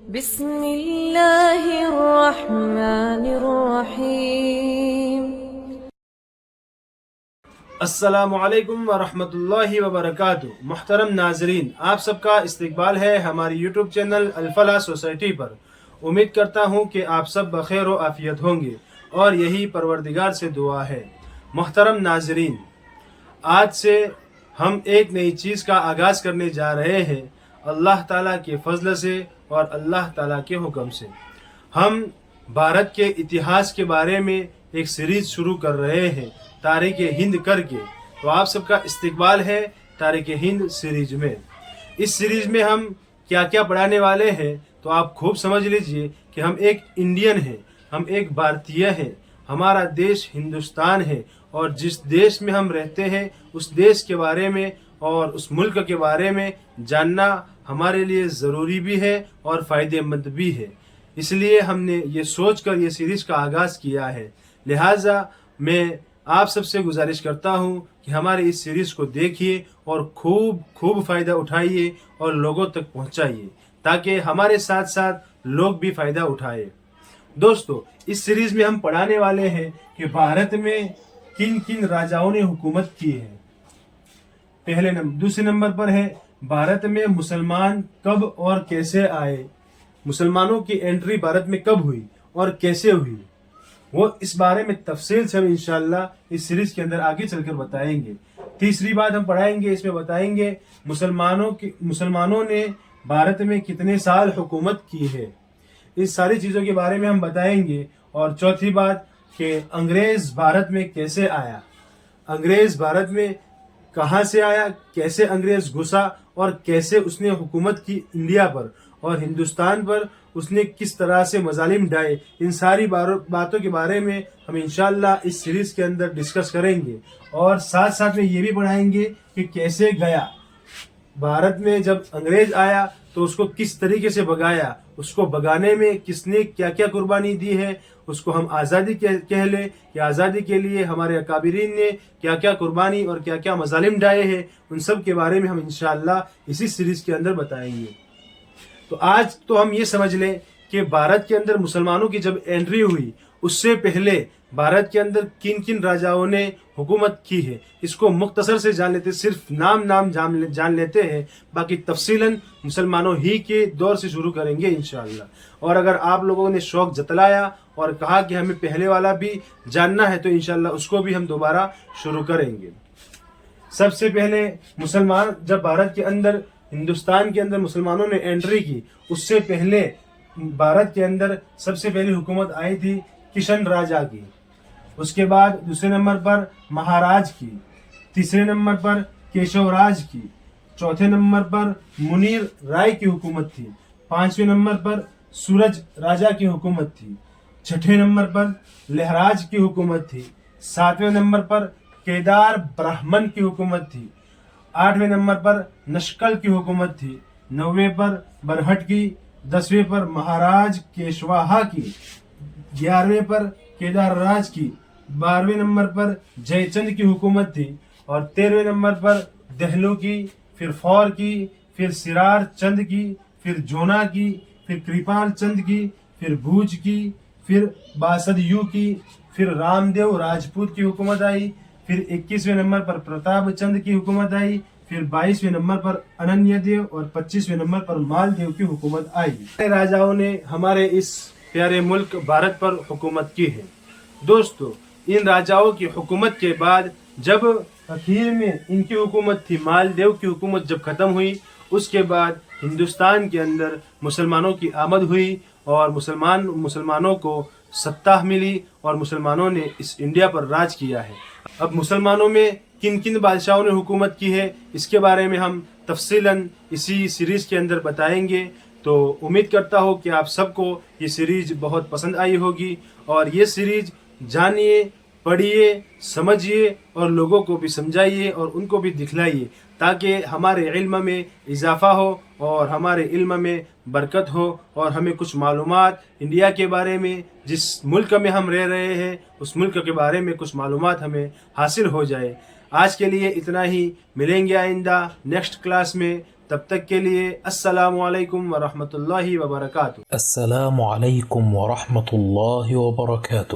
بسم اللہ الرحمن الرحیم۔ السلام علیکم ورحمۃ اللہ وبرکاتہ۔ محترم ناظرین، آپ سب کا استقبال ہے ہماری یوٹیوب چینل الفلاح سوسائٹی پر۔ امید کرتا ہوں کہ آپ سب بخیر و عافیت ہوں گے اور یہی پروردگار سے دعا ہے۔ محترم ناظرین، آج سے ہم ایک نئی چیز کا آغاز کرنے جا رہے ہیں اللہ تعالیٰ کے فضل سے اور اللہ تعالیٰ کے حکم سے۔ ہم بھارت کے اتہاس کے بارے میں ایک سیریز شروع کر رہے ہیں تاریخ ہند کر کے۔ تو آپ سب کا استقبال ہے تاریخ ہند سیریز میں۔ اس سیریز میں ہم کیا کیا پڑھانے والے ہیں تو آپ خوب سمجھ لیجئے کہ ہم ایک انڈین ہیں، ہم ایک بھارتیہ ہیں، ہمارا دیش ہندوستان ہے، اور جس دیش میں ہم رہتے ہیں اس دیش کے بارے میں اور اس ملک کے بارے میں جاننا ہمارے لیے ضروری بھی ہے اور فائدہ مند بھی ہے۔ اس لیے ہم نے یہ سوچ کر یہ سیریز کا آغاز کیا ہے۔ لہٰذا میں آپ سب سے گزارش کرتا ہوں کہ ہمارے اس سیریز کو دیکھیے اور خوب فائدہ اٹھائیے اور لوگوں تک پہنچائیے تاکہ ہمارے ساتھ ساتھ لوگ بھی فائدہ اٹھائے۔ دوستو، اس سیریز میں ہم پڑھانے والے ہیں کہ بھارت میں کن کن راجاؤں نے حکومت کی ہے۔ دوسرے نمبر پر ہے بھارت میں مسلمان کب اور کیسے آئے، مسلمانوں کی انٹری بھارت میں کب ہوئی اور کیسے ہوئی، وہ اس بارے میں تفصیل سے ہم انشاءاللہ اس سیریز کے اندر آگے چل کر بتائیں گے۔ تیسری بات ہم پڑھائیں گے، اس میں بتائیں گے مسلمانوں نے بھارت میں کتنے سال حکومت کی ہے، اس ساری چیزوں کے بارے میں ہم بتائیں گے۔ اور چوتھی بات کہ انگریز بھارت میں کیسے آیا، انگریز بھارت میں کہاں سے آیا، کیسے انگریز گھسا اور کیسے اس نے حکومت کی انڈیا پر اور ہندوستان پر، اس نے کس طرح سے مظالم ڈھائے، ان ساری باتوں کے بارے میں ہم انشاءاللہ اس سیریز کے اندر ڈسکس کریں گے۔ اور ساتھ ساتھ میں یہ بھی پڑھائیں گے کہ کیسے گیا بھارت میں، جب انگریز آیا تو اس کو کس طریقے سے بھگایا، اس کو بھگانے میں کس نے کیا کیا قربانی دی ہے، اس کو ہم آزادی کہہ لیں کہ آزادی کے لیے ہمارے اکابرین نے کیا کیا قربانی اور کیا کیا مظالم ڈھائے ہیں، ان سب کے بارے میں ہم انشاءاللہ اسی سیریز کے اندر بتائیں گے۔ تو آج تو ہم یہ سمجھ لیں کہ بھارت کے اندر مسلمانوں کی جب انٹری ہوئی اس سے پہلے بھارت کے اندر کن کن راجاؤں نے حکومت کی ہے، اس کو مختصر سے جان لیتے، صرف نام جان لیتے ہیں، باقی تفصیلاً مسلمانوں ہی کے دور سے شروع کریں گے انشاءاللہ۔ اور اگر آپ لوگوں نے شوق جتلایا اور کہا کہ ہمیں پہلے والا بھی جاننا ہے تو انشاءاللہ اس کو بھی ہم دوبارہ شروع کریں گے۔ سب سے پہلے مسلمان جب بھارت کے اندر، ہندوستان کے اندر مسلمانوں نے انٹری کی، اس سے پہلے بھارت کے اندر سب سے پہلی حکومت آئی تھی کشن راجا کی، اس کے بعد دوسرے نمبر پر مہاراج کی، تیسرے نمبر پر کیشو راج کی، چوتھے نمبر پر منیر رائے کی حکومت تھی، پانچویں نمبر پر سورج راجا کی حکومت تھی، چھٹے نمبر پر لہراج کی حکومت تھی، ساتویں نمبر پر کیدار برہمن کی حکومت تھی، آٹھویں نمبر پر نشکل کی حکومت تھی، نویں پر برہٹ کی، دسویں پر مہاراج کیشواہا کی، گیارہویں پر کیدار راج کی، بارہویں نمبر پر جے چند کی حکومت تھی، اور 13ویں نمبر پر دہلو کی، پھر فور کی، پھر سرار چند کی، پھر جونا کی، پھر کرپال چند کی، پھر بھوج کی، پھر باسد یو کی، پھر رام دیو راجپوت کی حکومت آئی، پھر 21ویں نمبر پر پرتاپ چند کی حکومت آئی، پھر 22ویں نمبر پر اننیہ دیو اور 25ویں نمبر پر مال دیو کی حکومت آئی۔ راجاؤں نے ہمارے اس پیارے ملک بھارت پر حکومت کی ہے۔ دوستو، ان راجاؤں کی حکومت کے بعد جب اخیر میں ان کی حکومت تھی، مال دیو کی حکومت جب ختم ہوئی، اس کے بعد ہندوستان کے اندر مسلمانوں کی آمد ہوئی اور مسلمانوں کو ستہ ملی اور مسلمانوں نے اس انڈیا پر راج کیا ہے۔ اب مسلمانوں میں کن کن بادشاہوں نے حکومت کی ہے اس کے بارے میں ہم تفصیلاً اسی سیریز کے اندر بتائیں گے۔ تو امید کرتا ہوں کہ آپ سب کو یہ سیریز بہت پسند آئی ہوگی، اور یہ سیریز جانیے، پڑھیے، سمجھیے اور لوگوں کو بھی سمجھائیے اور ان کو بھی دکھلائیے تاکہ ہمارے علم میں اضافہ ہو اور ہمارے علم میں برکت ہو، اور ہمیں کچھ معلومات انڈیا کے بارے میں، جس ملک میں ہم رہ رہے ہیں اس ملک کے بارے میں کچھ معلومات ہمیں حاصل ہو جائے۔ آج کے لیے اتنا ہی، ملیں گے آئندہ نیکسٹ کلاس میں۔ تب تک کے لیے السلام علیکم ورحمۃ اللہ وبرکاتہ. السلام علیکم ورحمۃ اللہ وبرکاتہ.